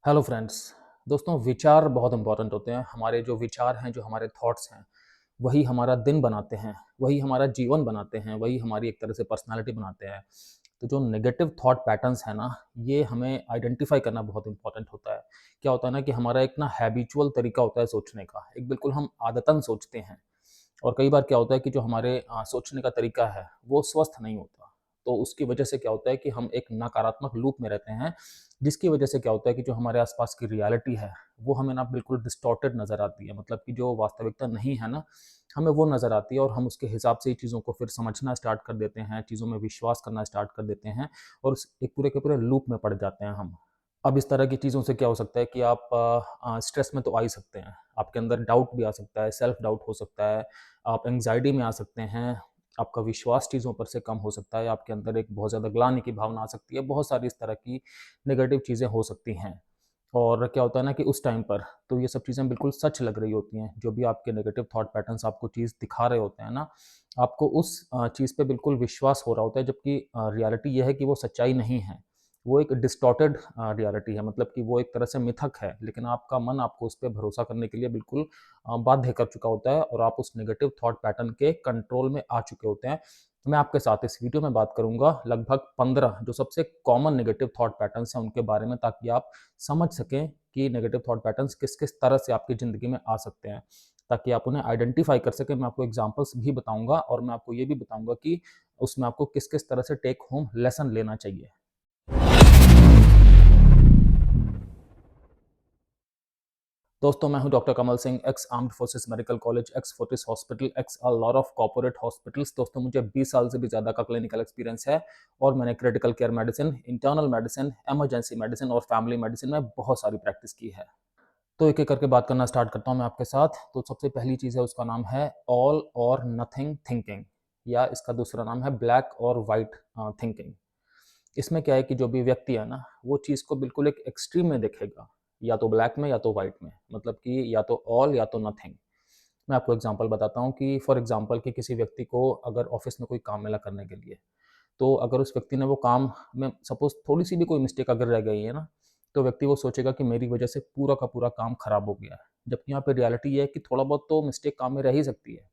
Hello friends. दोस्तों, विचार बहुत इंपॉर्टेंट होते हैं। हमारे जो विचार हैं, जो हमारे थॉट्स हैं, वही हमारा दिन बनाते हैं, वही हमारा जीवन बनाते हैं, वही हमारी एक तरह से पर्सनालिटी बनाते हैं। तो जो नेगेटिव थॉट पैटर्न्स हैं ना, ये हमें आइडेंटिफाई करना बहुत इंपॉर्टेंट होता है। क्या होता है ना कि हमारा एक ना हैबिचुअल तरीका होता है सोचने का, एक बिल्कुल हम आदतन सोचते हैं। और कई बार क्या होता है कि जो हमारे सोचने का तरीका है, वो स्वस्थ नहीं होता। तो उसकी वजह से क्या होता है कि हम एक नकारात्मक लूप में रहते हैं, जिसकी वजह से क्या होता है कि जो हमारे आसपास की रियलिटी है, वो हमें ना बिल्कुल डिस्टॉर्टेड नज़र आती है। मतलब कि जो वास्तविकता नहीं है ना, हमें वो नज़र आती है और हम उसके हिसाब से ही चीज़ों को फिर समझना स्टार्ट कर देते हैं, चीज़ों में विश्वास करना स्टार्ट कर देते हैं और उस एक पूरे के पूरे लूप में पड़ जाते हैं हम। अब इस तरह की चीज़ों से क्या हो सकता है कि आप स्ट्रेस में तो आ ही सकते हैं। आपके अंदर डाउट भी आ सकता है, सेल्फ डाउट हो सकता है, आप एंग्ज़ायटी में आ सकते हैं, आपका विश्वास चीज़ों पर से कम हो सकता है, आपके अंदर एक बहुत ज़्यादा ग्लानि की भावना आ सकती है, बहुत सारी इस तरह की नेगेटिव चीज़ें हो सकती हैं। और क्या होता है ना कि उस टाइम पर तो ये सब चीज़ें बिल्कुल सच लग रही होती हैं, जो भी आपके नेगेटिव थॉट पैटर्न्स आपको चीज़ दिखा रहे होते हैं ना, आपको उस चीज़ पे बिल्कुल विश्वास हो रहा होता है, जबकि रियलिटी ये है कि वो सच्चाई नहीं है। वो एक डिस्टॉर्टेड रियलिटी है, मतलब कि वो एक तरह से मिथक है, लेकिन आपका मन आपको उस पे भरोसा करने के लिए बिल्कुल बाध्य कर चुका होता है और आप उस नेगेटिव थॉट पैटर्न के कंट्रोल में आ चुके होते हैं। तो मैं आपके साथ इस वीडियो में बात करूँगा लगभग 15 जो सबसे कॉमन नेगेटिव थॉट पैटर्न्स हैं उनके बारे में, ताकि आप समझ सकें कि नेगेटिव थॉट पैटर्न्स किस-किस तरह से आपकी ज़िंदगी में आ सकते हैं, ताकि आप उन्हें आइडेंटिफ़ाई कर सकें। मैं आपको एग्ज़ाम्पल्स भी बताऊँगा और मैं आपको ये भी बताऊँगा कि उसमें आपको किस-किस तरह से टेक होम लेसन लेना चाहिए। दोस्तों, मैं हूं doctor Kamal Singh, x armed forces medical college, x Fortis hospital, x a lot of corporate hospitals. दोस्तों, मुझे 20 साल से भी ज़्यादा का क्लिनिकल एक्सपीरियंस है और मैंने critical care medicine, internal medicine, emergency medicine और फैमिली मेडिसिन में बहुत सारी प्रैक्टिस की है। तो एक-एक करके बात करना स्टार्ट करता हूं मैं आपके साथ। तो सबसे पहली चीज़ है, उसका नाम है ऑल और नथिंग थिंकिंग, या इसका दूसरा नाम है ब्लैक और व्हाइट थिंकिंग। इसमें क्या है कि जो भी व्यक्ति है ना, वो चीज़ को बिल्कुल एक एक्सट्रीम में देखेगा, या तो ब्लैक में या तो व्हाइट में, मतलब कि या तो ऑल या तो नथिंग। मैं आपको एग्जांपल बताता हूँ कि फॉर एग्जांपल कि किसी व्यक्ति को अगर ऑफिस में कोई काम मिला करने के लिए, तो अगर उस व्यक्ति ने वो काम में सपोज़ थोड़ी-सी भी कोई मिस्टेक अगर रह गई है ना, तो व्यक्ति वो सोचेगा कि मेरी वजह से पूरा का पूरा काम खराब हो गया है। जबकि यहाँ पे रियलिटी ये है कि थोड़ा बहुत तो मिस्टेक काम में रह ही सकती है।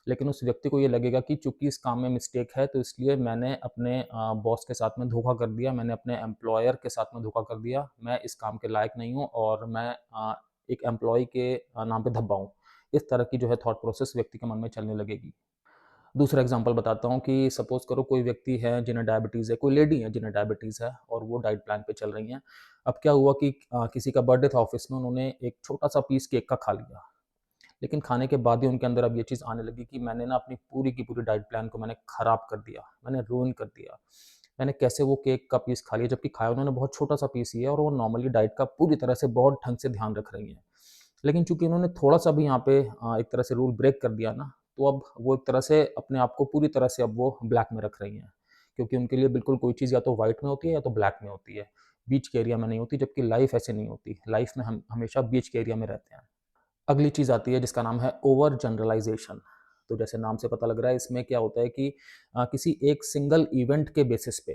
लेकिन उस व्यक्ति को ये लगेगा कि चूँकि इस काम में मिस्टेक है, तो इसलिए मैंने अपने बॉस के साथ में धोखा कर दिया, मैंने अपने एम्प्लॉयर के साथ में धोखा कर दिया, मैं इस काम के लायक नहीं हूँ और मैं एक एम्प्लॉयी के नाम पे धब्बा हूँ। इस तरह की जो है थॉट प्रोसेस व्यक्ति के मन में चलने लगेगी। दूसरा एग्ज़ाम्पल बताता हूँ कि सपोज़ करो कोई व्यक्ति है जिन्हें डायबिटीज़ है, कोई लेडी है जिन्हें डायबिटीज़ है और वो डाइट प्लान पे चल रही हैं। अब क्या हुआ कि किसी का बर्थडे था ऑफ़िस में, उन्होंने एक छोटा-सा पीस केक का खा लिया। लेकिन खाने के बाद ही उनके अंदर अब ये चीज़ आने लगी कि मैंने ना अपनी पूरी की पूरी डाइट प्लान को मैंने खराब कर दिया, मैंने रूइन कर दिया। मैंने कैसे वो केक का पीस खा लिया, जबकि खाया उन्होंने बहुत छोटा-सा पीस ही है और वो नॉर्मली डाइट का पूरी तरह से बहुत ढंग से ध्यान रख रही हैं। लेकिन चूँकि उन्होंने थोड़ा-सा भी यहाँ पे एक तरह से रूल ब्रेक कर दिया ना, तो अब वो एक तरह से अपने आप को पूरी तरह से अब वो ब्लैक में रख रही हैं। क्योंकि उनके लिए बिल्कुल कोई चीज़ या तो व्हाइट में होती है या तो ब्लैक में होती है। बीच के एरिया में नहीं होती, जबकि लाइफ़ ऐसे नहीं होती। लाइफ़ में हम हमेशा बीच के एरिया में रहते हैं। अगली चीज़ आती है जिसका नाम है ओवर जनरलाइज़ेशन। तो जैसे नाम से पता लग रहा है, इसमें क्या होता है कि किसी एक सिंगल इवेंट के बेसिस पे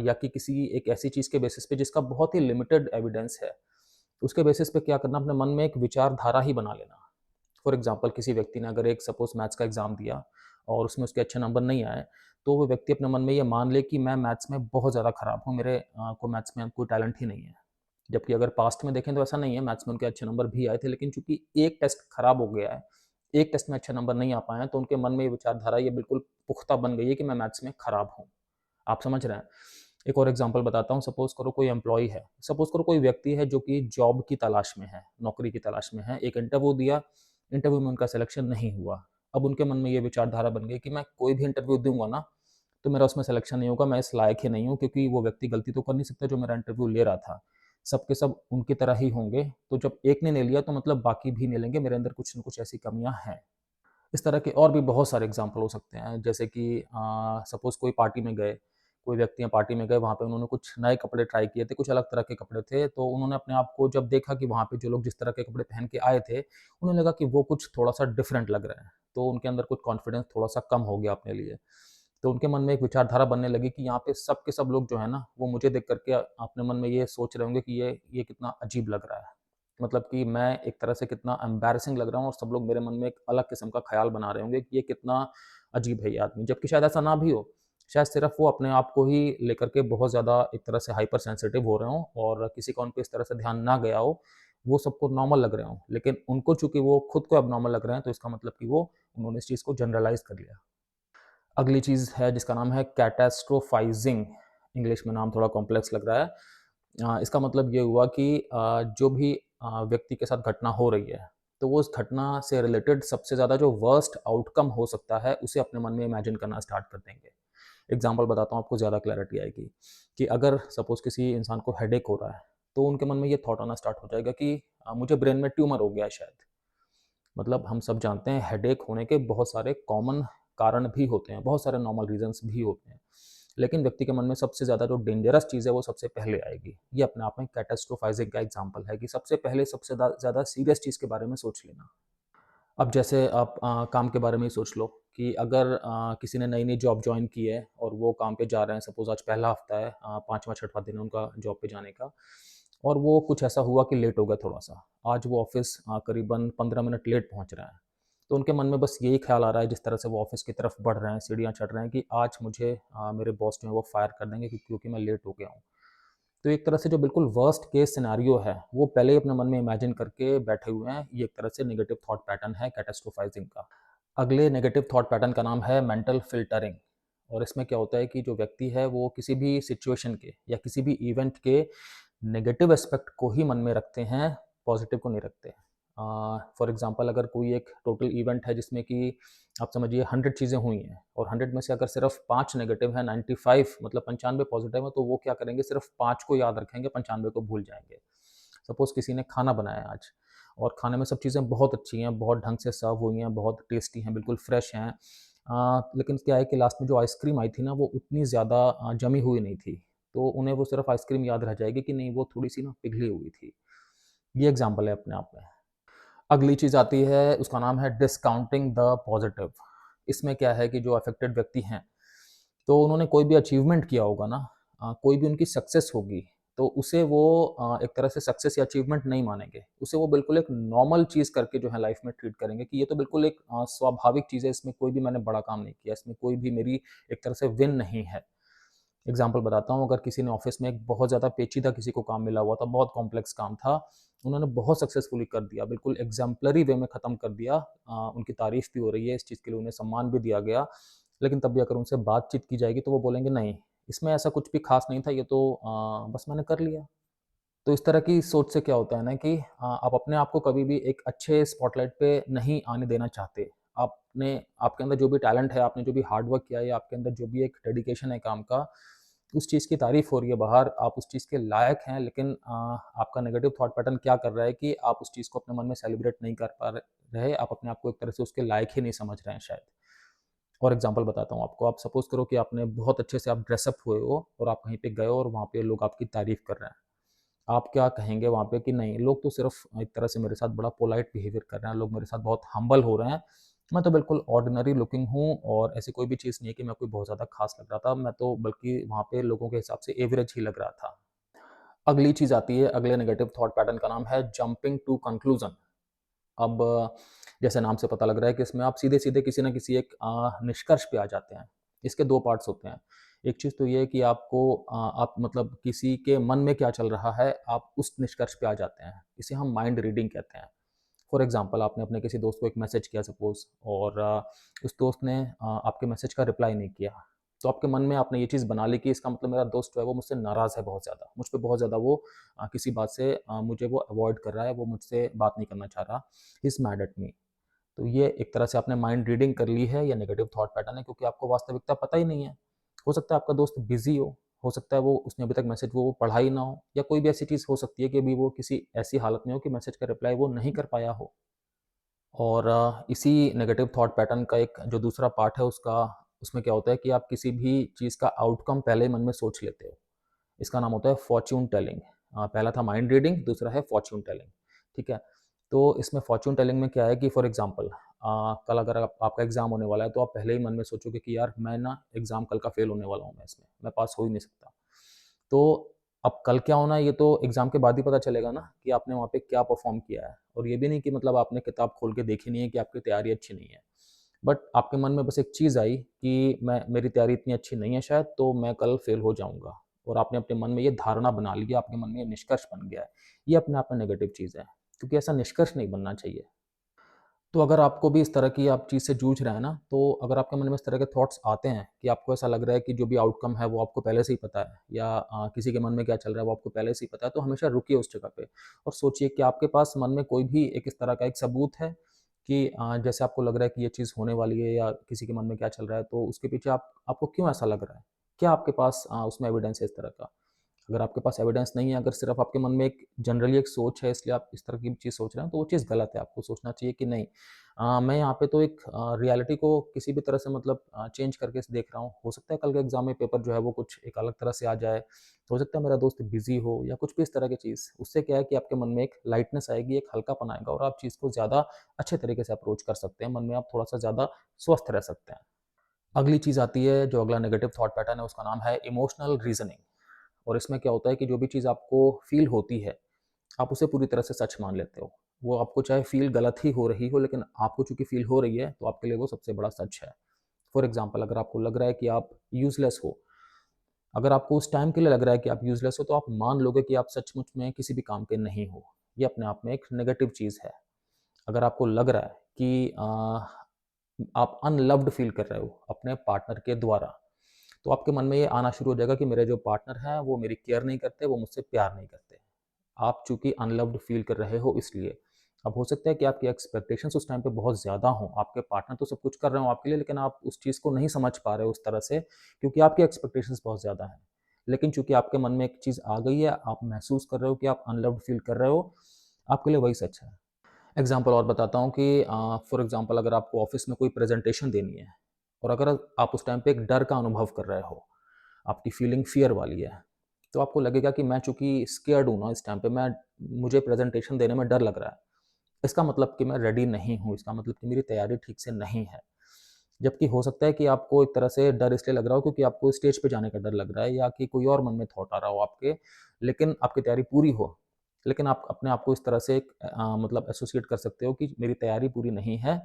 या कि किसी एक ऐसी चीज़ के बेसिस पे जिसका बहुत ही लिमिटेड एविडेंस है, उसके बेसिस पे क्या करना, अपने मन में एक विचारधारा ही बना लेना। फॉर एग्ज़ाम्पल किसी व्यक्ति ने अगर एक सपोज़ मैथ्स का एग्ज़ाम दिया और उसमें उसके अच्छे नंबर नहीं आए, तो वो व्यक्ति अपने मन में ये मान ले कि मैं मैथ्स में बहुत ज़्यादा खराब हूँ, मेरे को मैथ्स में कोई टैलेंट ही नहीं है। जबकि अगर पास्ट में देखें तो ऐसा नहीं है, मैथ्स में उनके अच्छे नंबर भी आए थे, लेकिन चूँकि एक टेस्ट खराब हो गया है, एक टेस्ट में अच्छे नंबर नहीं आ पाए हैं, तो उनके मन में ये विचारधारा ये बिल्कुल पुख्ता बन गई है कि मैं मैथ्स में खराब हूँ। आप समझ रहे हैं? एक और एग्ज़ाम्पल बताता हूँ, सपोज़ करो कोई एम्प्लॉयी है, सपोज़ करो कोई व्यक्ति है जो कि जॉब की तलाश में है, नौकरी की तलाश में है, एक इंटरव्यू दिया, इंटरव्यू में उनका सिलेक्शन नहीं हुआ। अब उनके मन में ये विचारधारा बन गई कि मैं कोई भी इंटरव्यू दूँगा ना, तो मेरा उसमें सिलेक्शन नहीं होगा, मैं इस लायक ही नहीं हूँ, क्योंकि वो व्यक्ति गलती तो कर नहीं सकता जो मेरा इंटरव्यू ले रहा था। सब के सब उनकी तरह ही होंगे, तो जब एक ने ले लिया तो मतलब बाकी भी ले लेंगे, मेरे अंदर कुछ न कुछ ऐसी कमियाँ हैं। इस तरह के और भी बहुत सारे एग्ज़ाम्पल हो सकते हैं, जैसे कि सपोज़ कोई पार्टी में गए, कोई व्यक्ति पार्टी में गए, वहाँ पे उन्होंने कुछ नए कपड़े ट्राई किए थे, कुछ अलग तरह के कपड़े थे, तो उन्होंने अपने आप को जब देखा कि वहाँ पे जो लोग जिस तरह के कपड़े पहन के आए थे, उन्हें लगा कि वो कुछ थोड़ा-सा डिफरेंट लग रहा है, तो उनके अंदर कुछ कॉन्फिडेंस थोड़ा-सा कम हो गया अपने लिए। तो उनके मन में एक विचारधारा बनने लगी कि यहाँ पे सब के सब लोग जो है ना, वो मुझे देख कर के अपने मन में ये सोच रहे होंगे कि ये कितना अजीब लग रहा है। मतलब कि मैं एक तरह से कितना एम्बैरेसिंग लग रहा हूँ और सब लोग मेरे मन में एक अलग किस्म का ख़्याल बना रहे होंगे कि ये कितना अजीब है ये आदमी। जबकि शायद ऐसा ना भी हो, शायद सिर्फ़ वो अपने आप को ही लेकर के बहुत ज़्यादा एक तरह से हाइपर सेंसिटिव हो रहे हों और किसी का उन पे इस तरह से ध्यान ना गया हो, वो सबको नॉर्मल लग रहे हों। लेकिन उनको चूँकि वो खुद को एबनॉर्मल लग रहे हैं, तो इसका मतलब कि वो उन्होंने इस चीज़ को जनरलाइज़ कर लिया। अगली चीज़ है जिसका नाम है कैटास्ट्रोफाइज़िंग। इंग्लिश में नाम थोड़ा कॉम्प्लेक्स लग रहा है। इसका मतलब ये हुआ कि जो भी व्यक्ति के साथ घटना हो रही है, तो वो उस घटना से रिलेटेड सबसे ज़्यादा जो वर्स्ट आउटकम हो सकता है, उसे अपने मन में इमेजिन करना स्टार्ट कर देंगे। एग्ज़ाम्पल बताता हूँ, आपको ज़्यादा क्लैरिटी आएगी कि अगर सपोज़ किसी इंसान को हेडेक हो रहा है, तो उनके मन में ये थॉट आना स्टार्ट हो जाएगा कि मुझे ब्रेन में ट्यूमर हो गया है शायद। मतलब हम सब जानते हैं हेडेक होने के बहुत सारे कॉमन कारण भी होते हैं, बहुत सारे नॉर्मल रीज़न्स भी होते हैं। लेकिन व्यक्ति के मन में सबसे ज़्यादा जो डेंजरस चीज़ है वो सबसे पहले आएगी। ये अपने आप में कैटास्ट्रोफाइज़िंग का एग्ज़ाम्पल है कि सबसे पहले सबसे ज़्यादा सीरियस चीज़ के बारे में सोच लेना। अब जैसे आप काम के बारे में ही सोच लो कि अगर किसी ने नई-नई जॉब जॉइन की है और वो काम पे जा रहे हैं, सपोज़ आज पहला हफ्ता है, 5वाँ-6वाँ दिन है उनका जॉब पे जाने का और वो कुछ ऐसा हुआ कि लेट हो गए थोड़ा-सा। आज वो ऑफ़िस करीबन 15 मिनट लेट पहुँच रहे हैं। तो उनके मन में बस यही ख़्याल आ रहा है जिस तरह से वो ऑफ़िस की तरफ बढ़ रहे हैं, सीढ़ियाँ चढ़ रहे हैं कि आज मुझे मेरे बॉस जो है वो फायर कर देंगे क्योंकि मैं लेट हो गया हूँ। तो एक तरह से जो बिल्कुल वर्स्ट केस सिनेरियो है, वो पहले ही अपने मन में इमेजिन करके बैठे हुए हैं। ये एक तरह से नेगेटिव थॉट पैटर्न है कैटास्ट्रोफाइज़िंग का। अगले नेगेटिव थॉट पैटर्न का नाम है मेंटल फ़िल्टरिंग और इसमें क्या होता है कि जो व्यक्ति है वो किसी भी सिचुएशन के या किसी भी इवेंट के नेगेटिव एस्पेक्ट को ही मन में रखते हैं, पॉज़िटिव को नहीं रखते। फॉर एग्ज़ाम्पल अगर कोई एक टोटल इवेंट है जिसमें कि आप समझिए 100 चीज़ें हुई हैं और 100 में से अगर सिर्फ 5 नेगेटिव है, 95 मतलब 95 पॉज़िटिव है, तो वो क्या करेंगे, सिर्फ 5 को याद रखेंगे, 95 को भूल जाएँगे। सपोज़ किसी ने खाना बनाया आज और खाने में सब चीज़ें बहुत अच्छी हैं, बहुत ढंग से सर्व हुई हैं, बहुत टेस्टी हैं, बिल्कुल फ्रेश हैं। लेकिन क्या है कि लास्ट में जो आइसक्रीम आई थी ना, वो उतनी ज़्यादा जमी हुई नहीं थी। तो उन्हें वो सिर्फ आइसक्रीम याद रह जाएगी कि नहीं, वो थोड़ी-सी ना पिघली हुई थी। ये एग्ज़ाम्पल है अपने आप में। अगली चीज़ आती है, उसका नाम है डिस्काउंटिंग द पॉज़िटिव। इसमें क्या है कि जो अफ़ेक्टेड व्यक्ति हैं, तो उन्होंने कोई भी अचीवमेंट किया होगा ना, कोई भी उनकी सक्सेस होगी, तो उसे वो एक तरह से सक्सेस या अचीवमेंट नहीं मानेंगे। उसे वो बिल्कुल एक नॉर्मल चीज़ करके जो है लाइफ़ में ट्रीट करेंगे कि ये तो बिल्कुल एक स्वाभाविक चीज़ है, इसमें कोई भी मैंने बड़ा काम नहीं किया, इसमें कोई भी मेरी एक तरह से विन नहीं है। एग्ज़ाम्पल बताता हूँ, अगर किसी ने ऑफ़िस में एक बहुत ज़्यादा पेचीदा किसी को काम मिला हुआ था, बहुत कॉम्प्लेक्स काम था, उन्होंने बहुत सक्सेसफुली कर दिया, बिल्कुल एग्ज़ेम्पलरी वे में ख़त्म कर दिया। उनकी तारीफ़ भी हो रही है, इस चीज़ के लिए उन्हें सम्मान भी दिया गया। लेकिन तब भी अगर उनसे बातचीत की जाएगी, तो वो बोलेंगे नहीं, इसमें ऐसा कुछ भी ख़ास नहीं था, ये तो बस मैंने कर लिया। तो इस तरह की सोच से क्या होता है ना कि आप अपने आप को कभी भी एक अच्छे स्पॉटलाइट पे नहीं आने देना चाहते। आपने आपके अंदर जो भी टैलेंट है, आपने जो भी हार्ड वर्क किया है या आपके अंदर जो भी एक डेडिकेशन है काम का, उस चीज़ की तारीफ़ हो रही है बाहर, आप उस चीज़ के लायक हैं, लेकिन आपका नेगेटिव थॉट पैटर्न क्या कर रहा है कि आप उस चीज़ को अपने मन में सेलिब्रेट नहीं कर पा रहे, आप अपने आप को एक तरह से उसके लायक ही नहीं समझ रहे हैं शायद। और एग्ज़ाम्पल बताता हूँ आपको, आप सपोज़ करो कि आपने बहुत अच्छे से आप ड्रेसअप हुए हो और आप कहीं पे गए हो और वहाँ पे लोग आपकी तारीफ़ कर रहे हैं। आप क्या कहेंगे वहाँ पे कि नहीं, लोग तो सिर्फ़ एक तरह से मेरे साथ बड़ा पोलाइट बिहेवियर कर रहे हैं, लोग मेरे साथ बहुत हम्बल हो रहे हैं। मैं तो बिल्कुल ऑर्डिनरी लुकिंग हूँ और ऐसी कोई भी चीज़ नहीं है कि मैं कोई बहुत ज़्यादा ख़ास लग रहा था। मैं तो बल्कि वहाँ पे लोगों के हिसाब से एवरेज ही लग रहा था। अगली चीज़ आती है, अगले नेगेटिव थॉट पैटर्न का नाम है जंपिंग टू कंक्लूज़न। अब जैसे नाम से पता लग रहा है कि इसमें आप सीधे-सीधे किसी न किसी एक निष्कर्ष पे आ जाते हैं। इसके 2 पार्ट्स होते हैं। एक चीज़ तो ये है कि आपको आप मतलब किसी के मन में क्या चल रहा है, आप उस निष्कर्ष पे आ जाते हैं। इसे हम माइंड रीडिंग कहते हैं। फॉर एग्ज़ाम्पल आपने अपने किसी दोस्त को एक मैसेज किया सपोज़ और उस दोस्त ने आपके मैसेज का रिप्लाई नहीं किया। तो आपके मन में आपने ये चीज़ बना ली कि इसका मतलब मेरा दोस्त जो है वो मुझसे नाराज़ है बहुत ज़्यादा। मुझ पे बहुत ज़्यादा वो किसी बात से मुझे वो अवॉइड कर रहा है, वो मुझसे बात नहीं करना चाह रहा। He is mad at me. तो ये एक तरह से आपने माइंड रीडिंग कर ली है, या नेगेटिव थॉट पैटर्न है, क्योंकि आपको वास्तविकता पता ही नहीं है। हो सकता है आपका दोस्त बिज़ी हो सकता है वो उसने अभी तक मैसेज वो पढ़ा ही ना हो, या कोई भी ऐसी चीज़ हो सकती है कि अभी वो किसी ऐसी हालत में हो कि मैसेज का रिप्लाई वो नहीं कर पाया हो। और इसी नेगेटिव थॉट पैटर्न का एक जो दूसरा पार्ट है उसका, उसमें क्या होता है कि आप किसी भी चीज़ का आउटकम पहले ही मन में सोच लेते हो। इसका नाम होता है फॉर्च्यून टेलिंग। पहला था माइंड रीडिंग, दूसरा है फॉर्च्यून टेलिंग, ठीक है? तो इसमें फॉर्च्यून टेलिंग में क्या है कि फॉर एग्ज़ाम्पल कल अगर आपका एग्ज़ाम होने वाला है तो आप पहले ही मन में सोचोगे कि यार मैं ना एग्ज़ाम कल का फ़ेल होने वाला हूँ मैं इसमें, मैं पास हो ही नहीं सकता। तो अब कल क्या होना है ये तो एग्ज़ाम के बाद ही पता चलेगा ना कि आपने वहाँ पे क्या परफ़ॉर्म किया है। और ये भी नहीं कि मतलब आपने किताब खोल के देखी नहीं है कि आपकी तैयारी अच्छी नहीं है। बट आपके मन में बस एक चीज़ आई कि मैं मेरी तैयारी इतनी अच्छी नहीं है शायद, तो मैं कल फ़ेल हो जाऊँगा। और आपने अपने मन में ये धारणा बना ली है, आपके मन में ये निष्कर्ष बन गया है। ये अपने आप में नेगेटिव चीज़ है, क्योंकि ऐसा निष्कर्ष नहीं बनना चाहिए। तो अगर आपको भी इस तरह की आप चीज़ से जूझ रहे हैं ना, तो अगर आपके मन में इस तरह के थॉट्स आते हैं कि आपको ऐसा लग रहा है कि जो भी आउटकम है वो आपको पहले से ही पता है, या किसी के मन में क्या चल रहा है वो आपको पहले से ही पता है, तो हमेशा रुकिए उस जगह पे और सोचिए कि आपके पास मन में कोई भी एक इस तरह का एक सबूत है कि जैसे आपको लग रहा है कि ये चीज़ होने वाली है, या किसी के मन में क्या चल रहा है, तो उसके पीछे आपको क्यों ऐसा लग रहा है? क्या आपके पास उसमें एविडेंस है इस तरह का? अगर आपके पास एविडेंस नहीं है, अगर सिर्फ आपके मन में एक जनरली एक सोच है इसलिए आप इस तरह की चीज़ सोच रहे हैं, तो वो चीज़ गलत है। आपको सोचना चाहिए कि नहीं, मैं यहाँ पे तो एक रियलिटी को किसी भी तरह से मतलब चेंज करके देख रहा हूँ। हो सकता है कल के एग्ज़ाम में पेपर जो है वो कुछ एक अलग तरह से आ जाए। हो सकता है मेरा दोस्त बिज़ी हो या कुछ भी इस तरह की चीज़। उससे क्या है कि आपके मन में एक लाइटनेस आएगी, एक हल्कापन आएगा और आप चीज़ को ज़्यादा अच्छे तरीके से अप्रोच कर सकते हैं। मन में आप थोड़ा-सा ज़्यादा स्वस्थ रह सकते हैं। अगली चीज़ आती है, जो अगला नेगेटिव थॉट पैटर्न है, उसका नाम है इमोशनल रीज़निंग। और इसमें क्या होता है कि जो भी चीज़ आपको फ़ील होती है, आप उसे पूरी तरह से सच मान लेते हो। वो आपको चाहे फ़ील गलत ही हो रही हो, लेकिन आपको चूँकि फ़ील हो रही है, तो आपके लिए वो सबसे बड़ा सच है। फॉर एग्ज़ाम्पल, अगर आपको लग रहा है कि आप यूज़लेस हो, अगर आपको उस टाइम के लिए लग रहा है कि आप यूज़लेस हो, तो आप मान लोगे कि आप सचमुच में किसी भी काम के नहीं हो। ये अपने आप में एक नेगेटिव चीज़ है। अगर आपको लग रहा है कि आप अनलव्ड फ़ील कर रहे हो अपने पार्टनर के द्वारा, तो आपके मन में ये आना शुरू हो जाएगा कि मेरे जो पार्टनर हैं, वो मेरी केयर नहीं करते, वो मुझसे प्यार नहीं करते। आप चूँकि अनलव्ड फ़ील कर रहे हो इसलिए। अब हो सकता है कि आपकी एक्सपेक्टेशंस उस टाइम पे बहुत ज़्यादा हों, आपके पार्टनर तो सब कुछ कर रहे हों आपके लिए, लेकिन आप उस चीज़ को नहीं समझ पा रहे हो उस तरह से, क्योंकि आपकी एक्सपेक्टेशंस बहुत ज़्यादा हैं। लेकिन चूँकि आपके मन में एक चीज़ आ गई है, आप महसूस कर रहे हो कि आप अनलव्ड फ़ील कर रहे हो, आपके लिए वही सच है। एग्ज़ाम्पल और बताता हूँ कि फॉर एग्ज़ाम्पल, अगर आपको ऑफ़िस में कोई प्रेज़ेंटेशन देनी है और अगर आप उस टाइम पे एक डर का अनुभव कर रहे हो, आपकी फीलिंग फ़ियर वाली है, तो आपको लगेगा कि मैं चूँकि स्केयर्ड हूँ ना इस टाइम पे, मुझे प्रेज़ेंटेशन देने में डर लग रहा है। इसका मतलब कि मैं रेडी नहीं हूँ, इसका मतलब कि मेरी तैयारी ठीक से नहीं है। जबकि हो सकता है कि आपको एक तरह से डर इसलिए लग रहा हो क्योंकि आपको स्टेज पे जाने का डर लग रहा है, या कि कोई और मन में थॉट आ रहा हो आपके, लेकिन आपकी तैयारी पूरी हो। लेकिन आप अपने आप को इस तरह से एक मतलब एसोसिएट कर सकते हो कि मेरी तैयारी पूरी नहीं है,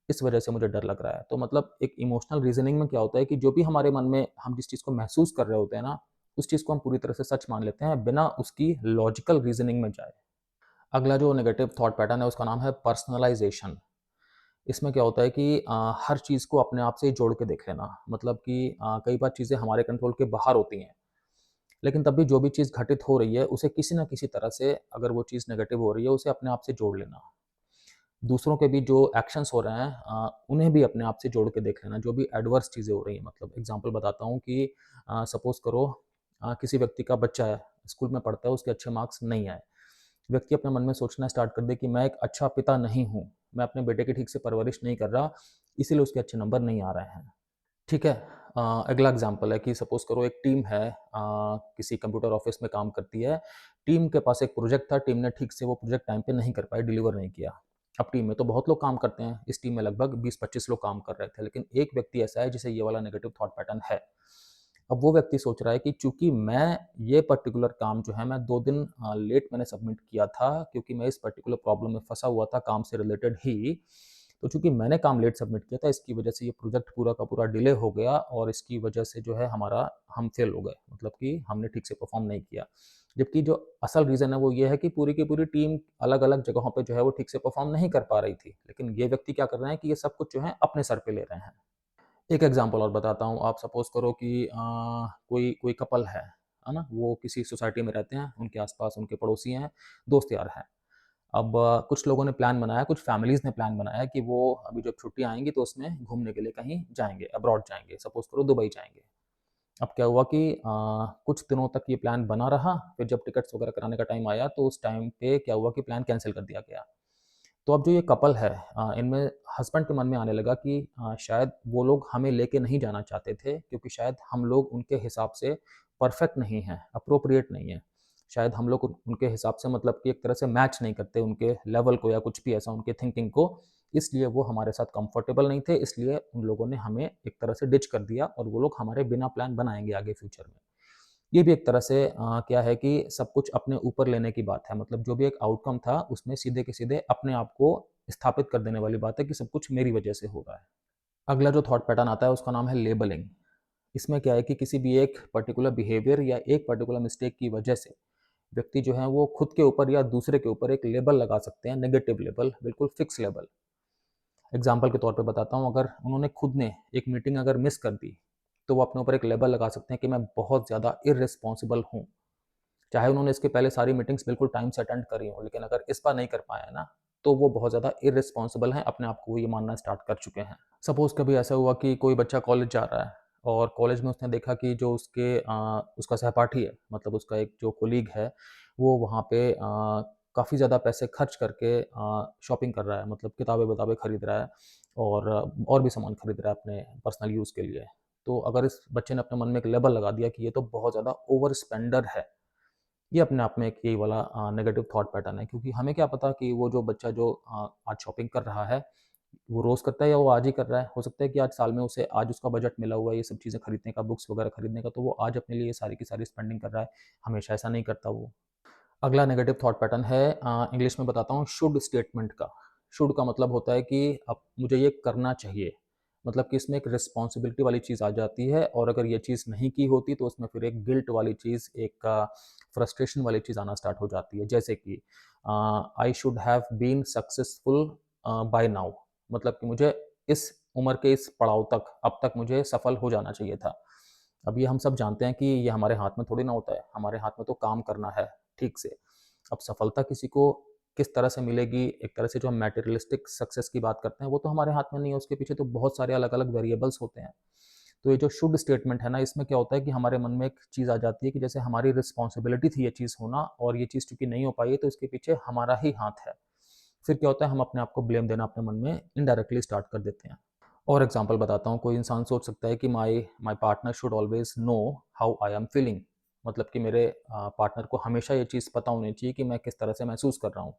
इस वजह से मुझे डर लग रहा है। तो मतलब एक इमोशनल रीज़निंग में क्या होता है कि जो भी हमारे मन में हम जिस चीज़ को महसूस कर रहे होते हैं ना, उस चीज़ को हम पूरी तरह से सच मान लेते हैं, बिना उसकी लॉजिकल रीज़निंग में जाए। अगला जो नेगेटिव थॉट पैटर्न है, उसका नाम है पर्सनलाइज़ेशन। इसमें क्या होता है कि हर चीज़ को अपने आप से ही जोड़ के देख लेना। मतलब कि कई बार चीज़ें हमारे कंट्रोल के बाहर होती हैं, लेकिन तब भी जो भी चीज़ घटित हो रही है, उसे किसी न किसी तरह से, अगर वो चीज़ नेगेटिव हो रही है, उसे अपने आप से जोड़ लेना। दूसरों के भी जो एक्शंस हो रहे हैं, उन्हें भी अपने आप से जोड़ के देख लेना, जो भी एडवर्स चीज़ें हो रही हैं। मतलब एग्ज़ाम्पल बताता हूँ कि सपोज़ करो, किसी व्यक्ति का बच्चा है, स्कूल में पढ़ता है, उसके अच्छे मार्क्स नहीं आए। व्यक्ति अपने मन में सोचना स्टार्ट कर दे कि मैं एक अच्छा पिता नहीं हूँ, मैं अपने बेटे की ठीक से परवरिश नहीं कर रहा, इसीलिए उसके अच्छे नंबर नहीं आ रहे हैं। ठीक है? अगला एग्ज़ाम्पल है कि सपोज़ करो एक टीम है, किसी कंप्यूटर ऑफ़िस में काम करती है। टीम के पास एक प्रोजेक्ट था, टीम ने ठीक से वो प्रोजेक्ट टाइम पे नहीं कर पाई, डिलीवर नहीं किया। अब टीम में तो बहुत लोग काम करते हैं, इस टीम में लगभग 20-25 लोग काम कर रहे थे, लेकिन एक व्यक्ति ऐसा है जिसे ये वाला नेगेटिव थॉट पैटर्न है। अब वो व्यक्ति सोच रहा है कि चूँकि मैं ये पर्टिकुलर काम जो है मैं 2 दिन लेट मैंने सबमिट किया था, क्योंकि मैं इस पर्टिकुलर प्रॉब्लम में फँसा हुआ था काम से रिलेटेड ही। तो चूँकि मैंने काम लेट सबमिट किया था, इसकी वजह से ये प्रोजेक्ट पूरा का पूरा डिले हो गया और इसकी वजह से जो है हम फेल हो गए। मतलब कि हमने ठीक से परफ़ॉर्म नहीं किया। जबकि जो असल रीज़न है वो ये है कि पूरी की पूरी टीम अलग-अलग जगहों पे जो है वो ठीक से परफ़ॉर्म नहीं कर पा रही थी। लेकिन ये व्यक्ति क्या कर रहे हैं कि ये सब कुछ जो है अपने सर पे ले रहे हैं। एक एग्ज़ाम्पल और बताता हूँ, आप सपोज़ करो कि कोई कोई कपल है ना? वो किसी सोसाइटी में रहते हैं, उनके आस-पास उनके पड़ोसी हैं, दोस्त यार हैं। अब कुछ लोगों ने प्लान बनाया, कुछ फैमिलीज़ ने प्लान बनाया कि वो अभी जब छुट्टियाँ आएँगी तो उसमें घूमने के लिए कहीं जाएँगे, अब्रॉड जाएँगे, सपोज़ करो दुबई जाएँगे। अब क्या हुआ कि कुछ दिनों तक ये प्लान बना रहा, फिर जब टिकट्स वगैरह कराने का टाइम आया तो उस टाइम पे क्या हुआ कि प्लान कैंसल कर दिया गया। तो अब जो ये कपल है, इनमें हस्बैंड के मन में आने लगा कि शायद वो लोग हमें लेके नहीं जाना चाहते थे, क्योंकि शायद हम लोग उनके हिसाब से परफेक्ट नहीं हैं, एप्रोप्रिएट नहीं हैं। शायद हम लोग उनके हिसाब से मतलब कि एक तरह से मैच नहीं करते उनके लेवल को या कुछ भी ऐसा उनके थिंकिंग को, इसलिए वो हमारे साथ कंफर्टेबल नहीं थे, इसलिए उन लोगों ने हमें एक तरह से डिच कर दिया और वो लोग हमारे बिना प्लान बनाएंगे आगे फ्यूचर में। ये भी एक तरह से क्या है कि सब कुछ अपने ऊपर लेने की बात है, मतलब जो भी एक आउटकम था उसमें सीधे के सीधे अपने आप को स्थापित कर देने वाली बात है कि सब कुछ मेरी वजह से हो रहा है। अगला जो थॉट पैटर्न आता है उसका नाम है लेबलिंग। इसमें क्या है कि किसी भी एक पर्टिकुलर बिहेवियर या एक पर्टिकुलर मिस्टेक की वजह से व्यक्ति जो है वो खुद के ऊपर या दूसरे के ऊपर एक लेबल लगा सकते हैं, नेगेटिव लेबल, बिल्कुल फिक्स लेबल। एग्जाम्पल के तौर पे बताता हूँ, अगर उन्होंने खुद ने एक मीटिंग अगर मिस कर दी, तो वो अपने ऊपर एक लेबल लगा सकते हैं कि मैं बहुत ज़्यादा इररिस्पॉन्सिबल हूँ। चाहे उन्होंने इसके पहले सारी मीटिंग्स बिल्कुल टाइम से अटेंड करी हों, लेकिन अगर इस बार नहीं कर पाए हैं ना, तो वो बहुत ज़्यादा इररिस्पॉन्सिबल हैं, अपने आप को वो ये मानना स्टार्ट कर चुके हैं। सपोज़ कभी ऐसा हुआ कि कोई बच्चा कॉलेज जा रहा है और कॉलेज में उसने देखा कि जो उसका सहपाठी है, मतलब उसका एक जो कोलीग है, वो वहाँ पे काफ़ी ज़्यादा पैसे खर्च करके शॉपिंग कर रहा है, मतलब किताबें-विताबें खरीद रहा है और भी सामान खरीद रहा है अपने पर्सनल यूज़ के लिए। तो अगर इस बच्चे ने अपने मन में एक लेबल लगा दिया कि ये तो बहुत ज़्यादा ओवर स्पेंडर है, ये अपने आप में एक यही वाला नेगेटिव थॉट पैटर्न है, क्योंकि हमें क्या पता कि वो जो बच्चा जो आज शॉपिंग कर रहा है, वो रोज़ करता है या वो आज ही कर रहा है। हो सकता है कि आज साल में उसे आज उसका बजट मिला हुआ है ये सब चीज़ें खरीदने का, बुक्स वगैरह खरीदने का, तो वो आज अपने लिए सारी की सारी स्पेंडिंग कर रहा है। हमेशा ऐसा नहीं करता वो। अगला नेगेटिव थॉट पैटर्न है, इंग्लिश में बताता हूँ, शुड स्टेटमेंट का। शुड का मतलब होता है कि अब मुझे ये करना चाहिए, मतलब कि इसमें एक रिस्पॉन्सिबिलिटी वाली चीज़ आ जाती है और अगर ये चीज़ नहीं की होती तो उसमें फिर एक गिल्ट वाली चीज़, एक फ्रस्ट्रेशन वाली चीज़ आना स्टार्ट हो जाती है। जैसे कि I should have been successful by now, मतलब कि मुझे इस उम्र के इस पड़ाव तक, अब तक मुझे सफल हो जाना चाहिए था। अब ये हम सब जानते हैं कि ये हमारे हाथ में थोड़ी ना होता है, हमारे हाथ में तो काम करना है ठीक से। अब सफलता किसी को किस तरह से मिलेगी, एक तरह से जो हम मटेरियलिस्टिक सक्सेस की बात करते हैं, वो तो हमारे हाथ में नहीं है, उसके पीछे तो बहुत सारे अलग-अलग वेरिएबल्स होते हैं। तो ये जो शुड स्टेटमेंट है ना, इसमें क्या होता है कि हमारे मन में एक चीज़ आ जाती है कि जैसे हमारी रिस्पॉन्सिबिलिटी थी ये चीज़ होना और ये चीज़ चूँकि नहीं हो पाई है, तो इसके पीछे हमारा ही हाथ है। फिर क्या होता है, हम अपने आप को ब्लेम देना अपने मन में इनडायरेक्टली स्टार्ट कर देते हैं। और एग्जांपल बताता हूँ, कोई इंसान सोच सकता है कि my my partner should always know how I am feeling, मतलब कि मेरे पार्टनर को हमेशा ये चीज़ पता होनी चाहिए कि मैं किस तरह से महसूस कर रहा हूँ।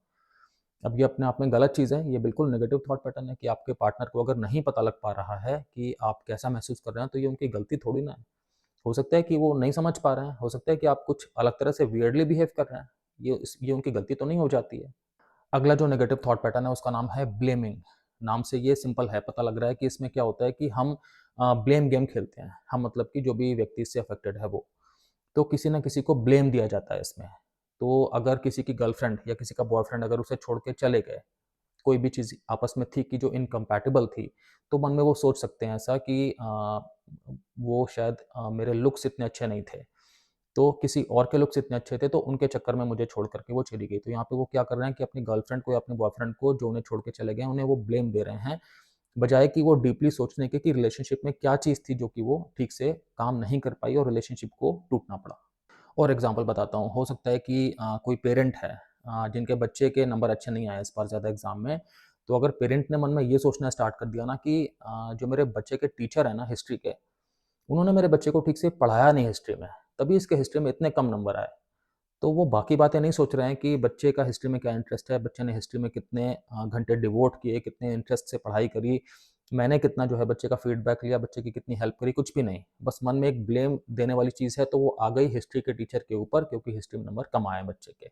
अब ये अपने आप में गलत चीज़ है, ये बिल्कुल नेगेटिव थॉट पैटर्न है कि आपके पार्टनर को अगर नहीं पता लग पा रहा है कि आप कैसा महसूस कर रहे हैं, तो ये उनकी गलती थोड़ी ना है। हो सकता है कि वो नहीं समझ पा रहे हैं, हो सकता है कि आप कुछ अलग तरह से वियर्डली बिहेव कर रहे हैं, ये उनकी गलती तो नहीं हो जाती है। अगला जो नेगेटिव थॉट पैटर्न है उसका नाम है ब्लेमिंग। नाम से ये सिंपल है, पता लग रहा है कि इसमें क्या होता है कि हम ब्लेम गेम खेलते हैं। हम मतलब कि जो भी व्यक्ति इससे अफेक्टेड है वो, तो किसी न किसी को ब्लेम दिया जाता है इसमें। तो अगर किसी की गर्लफ्रेंड या किसी का बॉयफ्रेंड अगर उसे छोड़ के चले गए, कोई भी चीज़ आपस में थी कि जो इनकम्पैटिबल थी, तो मन में वो सोच सकते हैं ऐसा कि वो शायद मेरे लुक्स इतने अच्छे नहीं थे। तो किसी और के लुक्स इतने अच्छे थे, तो उनके चक्कर में मुझे छोड़ कर के वो चली गई। तो यहाँ पे वो क्या कर रहे हैं कि अपनी गर्लफ्रेंड को या अपने बॉयफ्रेंड को जो उन्हें छोड़ के चले गए हैं, उन्हें वो ब्लेम दे रहे हैं, बजाए कि वो डीपली सोचने के कि रिलेशनशिप में क्या चीज़ थी जो कि वो ठीक से काम नहीं कर पाई और रिलेशनशिप को टूटना पड़ा। और एग्ज़ाम्पल बताता हूँ, हो सकता है कि कोई पेरेंट है जिनके बच्चे के नंबर अच्छे नहीं आए इस बार ज़्यादा एग्ज़ाम में, तो अगर पेरेंट ने मन में ये सोचना स्टार्ट कर दिया ना कि जो मेरे बच्चे के टीचर हैं ना हिस्ट्री के, उन्होंने मेरे बच्चे को ठीक से पढ़ाया नहीं हिस्ट्री में, तभी इसके हिस्ट्री में इतने कम नंबर आए। तो वो बाकी बातें नहीं सोच रहे हैं कि बच्चे का हिस्ट्री में क्या इंटरेस्ट है, बच्चे ने हिस्ट्री में कितने घंटे डिवोट किए, कितने इंटरेस्ट से पढ़ाई करी, मैंने कितना जो है बच्चे का फीडबैक लिया, बच्चे की कितनी हेल्प करी, कुछ भी नहीं। बस मन में एक ब्लेम देने वाली चीज़ है, तो वो आ गई हिस्ट्री के टीचर के ऊपर क्योंकि हिस्ट्री में नंबर कम आए बच्चे के।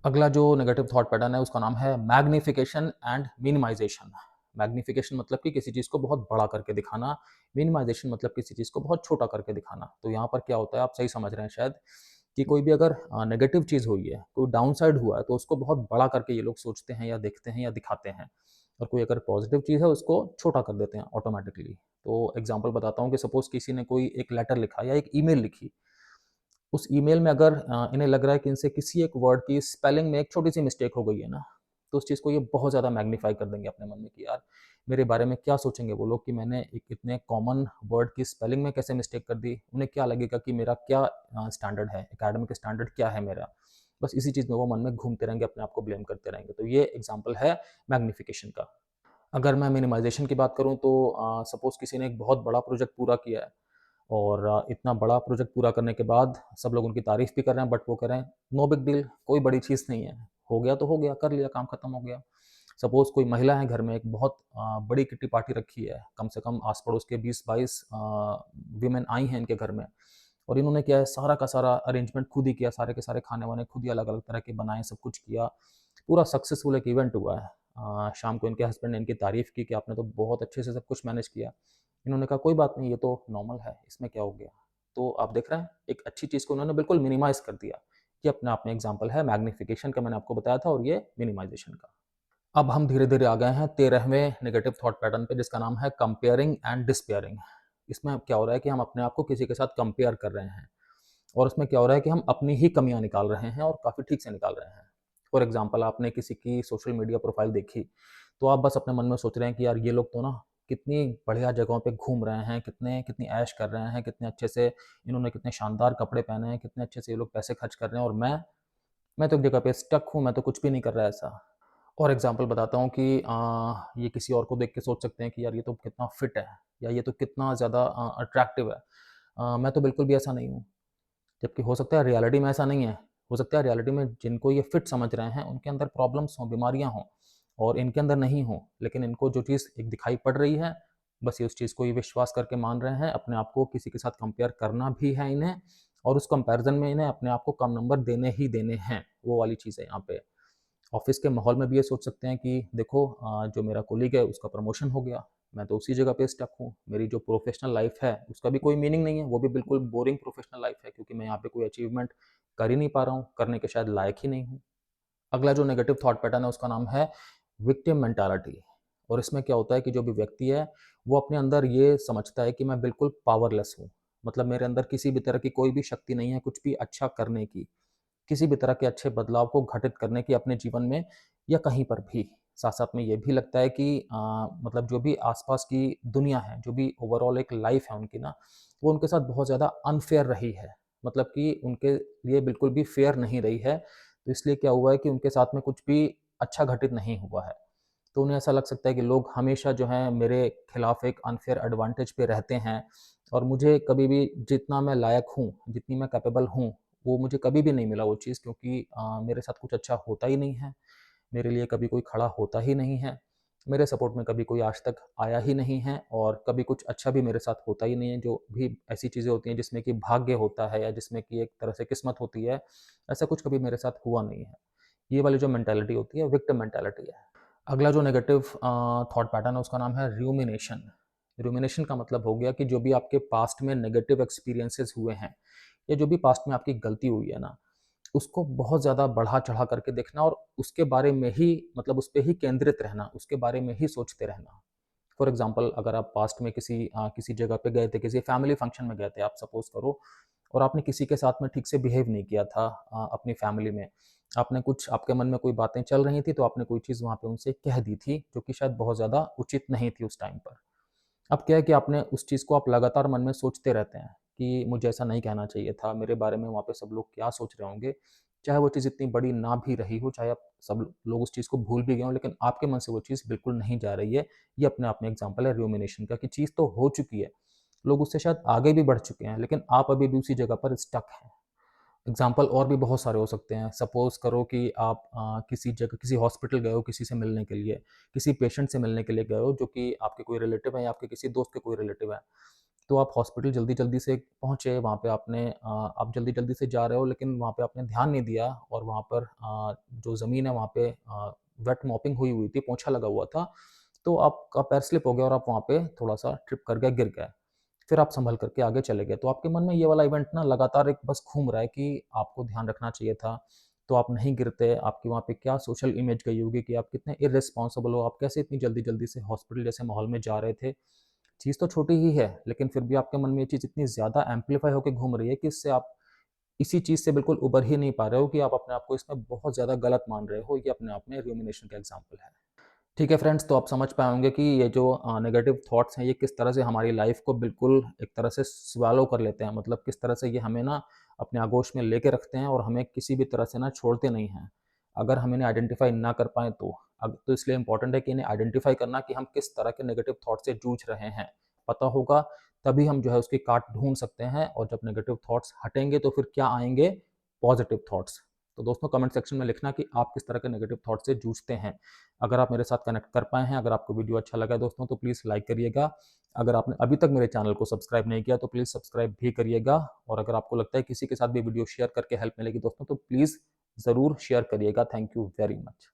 अगला जो नेगेटिव थॉट पैटर्न है उसका नाम है मैग्निफिकेशन एंड मिनिमाइजेशन। मैग्निफिकेशन मतलब कि किसी चीज़ को बहुत बड़ा करके दिखाना, मिनिमाइजेशन मतलब किसी चीज़ को बहुत छोटा करके दिखाना। तो यहाँ पर क्या होता है, आप सही समझ रहे हैं शायद, कि कोई भी अगर नेगेटिव चीज़ हुई है, कोई डाउन साइड हुआ है, तो उसको बहुत बड़ा करके ये लोग सोचते हैं या देखते हैं या दिखाते हैं, और कोई अगर पॉजिटिव चीज़ है उसको छोटा कर देते हैं ऑटोमेटिकली। तो एग्जांपल बताता हूँ कि सपोज़ किसी ने कोई एक लेटर लिखा या एक ईमेल लिखी, उस ईमेल में अगर इन्हें लग रहा है कि इनसे किसी एक वर्ड की स्पेलिंग में एक छोटी-सी मिस्टेक हो गई है ना, तो उस चीज़ को ये बहुत ज़्यादा मैग्नीफाई कर देंगे अपने मन में कि यार, मेरे बारे में क्या सोचेंगे वो लोग कि मैंने एक इतने कॉमन वर्ड की स्पेलिंग में कैसे मिस्टेक कर दी? उन्हें क्या लगेगा कि मेरा क्या स्टैंडर्ड है, एकेडमिक स्टैंडर्ड क्या है मेरा? बस इसी चीज़ में वो मन में घूमते रहेंगे, अपने आप को ब्लेम करते रहेंगे। तो ये एग्ज़ाम्पल है मैग्निफिकेशन का। अगर मैं मिनिमाइज़ेशन की बात करूँ तो सपोज़ किसी ने एक बहुत बड़ा प्रोजेक्ट पूरा किया है और इतना बड़ा प्रोजेक्ट पूरा करने के बाद सब लोग उनकी तारीफ़ भी कर रहे हैं, बट वो कह रहे हैं नो बिग डील, कोई बड़ी चीज़ नहीं है, हो गया तो हो गया, कर लिया, काम खत्म हो गया। सपोज़ कोई महिला है घर में, एक बहुत बड़ी किट्टी पार्टी रखी है, कम से कम आस-पड़ोस के 20-22 वीमेन आई हैं इनके घर में, और इन्होंने क्या है, सारा का सारा अरेंजमेंट खुद ही किया, सारे के सारे खाने-वाने खुद ही अलग-अलग तरह के बनाए, सब कुछ किया, पूरा सक्सेसफुल एक इवेंट हुआ है। शाम को इनके हस्बैंड ने इनकी तारीफ़ की कि आपने तो बहुत अच्छे से सब कुछ मैनेज किया। इन्होंने कहा कोई बात नहीं, ये तो नॉर्मल है, इसमें क्या हो गया? तो आप देख रहे हैं, एक अच्छी चीज़ को उन्होंने बिल्कुल मिनिमाइज़ कर दिया। ये अपने आप में एग्ज़ाम्पल है मैग्निफिकेशन का, मैंने आपको बताया था, और ये मिनिमाइज़ेशन का। अब हम धीरे-धीरे आ गए हैं 13वें नेगेटिव थॉट पैटर्न पे, जिसका नाम है कंपेयरिंग एंड डिस्पेयरिंग। इसमें अब क्या हो रहा है कि हम अपने आप को किसी के साथ कंपेयर कर रहे हैं, और उसमें क्या हो रहा है कि हम अपनी ही कमियाँ निकाल रहे हैं, और काफ़ी ठीक से निकाल रहे हैं। फॉर एग्ज़ाम्पल, आपने किसी की सोशल मीडिया प्रोफ़ाइल देखी, तो आप बस अपने मन में सोच रहे हैं कि यार ये लोग तो ना कितनी बढ़िया जगहों पे घूम रहे हैं, कितनी ऐश कर रहे हैं, कितने अच्छे से इन्होंने कितने शानदार कपड़े पहने हैं, कितने अच्छे से ये लोग पैसे खर्च कर रहे हैं, और मैं तो एक जगह पे स्टक हूँ, मैं तो कुछ भी नहीं कर रहा ऐसा। और एग्ज़ाम्पल बताता हूँ कि ये किसी और को देख के सोच सकते हैं कि यार ये तो कितना फिट है, या ये तो कितना ज़्यादा अट्रैक्टिव है। मैं तो बिल्कुल भी ऐसा नहीं हूँ। जबकि हो सकता है रियलिटी में ऐसा नहीं है। हो सकता है रियलिटी में जिनको ये फिट समझ रहे हैं, उनके अंदर प्रॉब्लम्स हों, बीमारियाँ हों, और इनके अंदर नहीं हों। लेकिन इनको जो चीज़ एक दिखाई पड़ रही है, बस ये उस चीज़ को ये विश्वास करके मान रहे हैं। अपने आप को किसी के साथ कंपेयर करना भी है इन्हें, और उस कंपैरिज़न में इन्हें अपने आप को कम नंबर देने ही देने हैं। वो वाली चीज़ है यहाँ पे। ऑफ़िस के माहौल में भी ये सोच सकते हैं कि देखो, जो मेरा कोलीग है उसका प्रमोशन हो गया, मैं तो उसी जगह पे स्टक हूँ। मेरी जो प्रोफ़ेशनल लाइफ़ है उसका भी कोई मीनिंग नहीं है, वो भी बिल्कुल बोरिंग प्रोफ़ेशनल लाइफ़ है, क्योंकि मैं यहाँ पे कोई अचीवमेंट कर ही नहीं पा रहा हूँ, करने के शायद लायक ही नहीं हूँ। अगला जो नेगेटिव थॉट पैटर्न है उसका नाम है विक्टिम मेंटालिटी। और इसमें क्या होता है कि जो भी व्यक्ति है, वो अपने अंदर ये समझता है कि मैं बिल्कुल पावरलेस हूँ। मतलब मेरे अंदर किसी भी तरह की कोई भी शक्ति नहीं है कुछ भी अच्छा करने की। किसी भी तरह के अच्छे बदलाव को घटित करने की अपने जीवन में, या कहीं पर भी। साथ-साथ में ये भी लगता है कि मतलब जो भी आस-पास की दुनिया है, जो भी ओवरऑल एक लाइफ़ है उनकी ना, वो उनके साथ बहुत ज़्यादा अनफ़ेयर रही है। मतलब कि उनके लिए बिल्कुल भी फ़ेयर नहीं रही है। तो इसलिए क्या हुआ है कि उनके साथ में कुछ भी अच्छा घटित नहीं हुआ है। तो उन्हें ऐसा लग सकता है कि लोग हमेशा जो हैं मेरे खिलाफ एक अनफ़ेयर एडवांटेज पे रहते हैं, और मुझे कभी भी जितना मैं लायक हूँ, जितनी मैं कैपेबल हूँ, वो मुझे कभी भी नहीं मिला वो चीज़, क्योंकि मेरे साथ कुछ अच्छा होता ही नहीं है। मेरे लिए कभी कोई खड़ा होता ही नहीं है। मेरे सपोर्ट में कभी कोई आज तक आया ही नहीं है, और कभी कुछ अच्छा भी मेरे साथ होता ही नहीं है। जो भी ऐसी चीज़ें होती हैं जिसमें कि भाग्य होता है, या जिसमें कि एक तरह से किस्मत होती है, ऐसा कुछ कभी मेरे साथ हुआ नहीं है। ये वाली जो मेंटालिटी होती है, विक्टिम मेंटालिटी है। अगला जो नेगेटिव थॉट पैटर्न है उसका नाम है रूमिनेशन। रूमिनेशन का मतलब हो गया कि जो भी आपके पास्ट में नेगेटिव एक्सपीरियंसेस हुए हैं, या जो भी पास्ट में आपकी गलती हुई है ना, उसको बहुत ज़्यादा बढ़ा-चढ़ा करके देखना, और उसके बारे में ही, मतलब उस पे ही केंद्रित रहना, उसके बारे में ही सोचते रहना। फॉर एग्ज़ाम्पल, अगर आप पास्ट में किसी जगह पे गए थे, किसी फैमिली फंक्शन में गए थे, आप सपोज़ करो, और आपने किसी के साथ में ठीक से बिहेव नहीं किया था अपनी फैमिली में। आपने कुछ, आपके मन में कोई बातें चल रही थी, तो आपने कोई चीज़ वहाँ पे उनसे कह दी थी, जो कि शायद बहुत ज़्यादा उचित नहीं थी उस टाइम पर। अब क्या है कि आपने उस चीज़ को आप लगातार मन में सोचते रहते हैं कि मुझे ऐसा नहीं कहना चाहिए था, मेरे बारे में वहाँ पे सब लोग क्या सोच रहे होंगे। चाहे वो चीज़ इतनी बड़ी ना भी रही हो, चाहे आप सब लोग उस चीज़ को भूल भी गए हों, लेकिन आपके मन से वो चीज़ बिल्कुल नहीं जा रही है। ये अपने आप में एग्ज़ाम्पल है रूमिनेशन का, कि चीज़ तो हो चुकी है, लोग उससे शायद आगे भी बढ़ चुके हैं, लेकिन आप अभी भी उसी जगह पर स्टक हैं। एग्ज़ाम्पल और भी बहुत सारे हो सकते हैं। सपोज़ करो कि आप किसी जगह, किसी हॉस्पिटल गए हो किसी से मिलने के लिए, किसी पेशेंट से मिलने के लिए गए हो, जो कि आपके कोई रिलेटिव है, या आपके किसी दोस्त के कोई रिलेटिव है। तो आप हॉस्पिटल जल्दी-जल्दी से पहुँचे, वहाँ पे आप जल्दी-जल्दी से जा रहे हो, लेकिन वहाँ पे आपने ध्यान नहीं दिया, और वहाँ पर जो ज़मीन है वहाँ पे वेट मॉपिंग हुई हुई थी, पोंछा लगा हुआ था, तो आपका पैर स्लिप हो गया, और आप वहाँ पे थोड़ा-सा ट्रिप कर गए, गिर गए। फिर आप सँभल करके आगे चले गए। तो आपके मन में ये वाला इवेंट ना लगातार एक बस घूम रहा है कि आपको ध्यान रखना चाहिए था, तो आप नहीं गिरते। आपकी वहाँ पे क्या सोशल इमेज गई होगी कि आप कितने इर्रेस्पॉन्सिबल हो, आप कैसे इतनी जल्दी-जल्दी से हॉस्पिटल जैसे माहौल में जा रहे थे। चीज़ तो छोटी ही है, लेकिन फिर भी आपके मन में ये चीज़ इतनी ज़्यादा एम्प्लीफाई होके घूम रही है कि इससे आप इसी चीज़ से बिल्कुल उभर ही नहीं पा रहे हो, कि आप अपने आप को इसमें बहुत ज़्यादा गलत मान रहे हो। ये अपने आप में रूमिनेशन का एग्ज़ाम्पल है। ठीक है फ्रेंड्स, तो आप समझ पाए होंगे कि ये जो नेगेटिव थॉट्स हैं, ये किस तरह से हमारी लाइफ को बिल्कुल एक तरह से स्वैलो कर लेते हैं। मतलब किस तरह से ये हमें ना अपने आगोश में लेके रखते हैं, और हमें किसी भी तरह से ना छोड़ते नहीं हैं। अगर हम इन्हें आइडेंटिफ़ाई ना कर पाएँ तो। अब तो इसलिए इम्पोर्टेंट है कि इन्हें आइडेंटिफ़ाई करना कि हम किस तरह के नेगेटिव थॉट से जूझ रहे हैं। पता होगा, तभी हम जो है उसकी काट ढूँढ सकते हैं, और जब नेगेटिव थॉट्स हटेंगे तो फिर क्या आएँगे? Positive thoughts. तो दोस्तों कमेंट सेक्शन में लिखना कि आप किस तरह के नेगेटिव थॉट से जूझते हैं। अगर आप मेरे साथ कनेक्ट कर पाए हैं, अगर आपको वीडियो अच्छा लगा है दोस्तों, तो प्लीज़ लाइक करिएगा। अगर आपने अभी तक मेरे चैनल को सब्सक्राइब नहीं किया तो प्लीज़ सब्सक्राइब भी करिएगा, और अगर आपको लगता है किसी के साथ भी वीडियो शेयर करके हेल्प मिलेगी दोस्तों, तो प्लीज़ ज़रूर शेयर करिएगा। Thank you very much.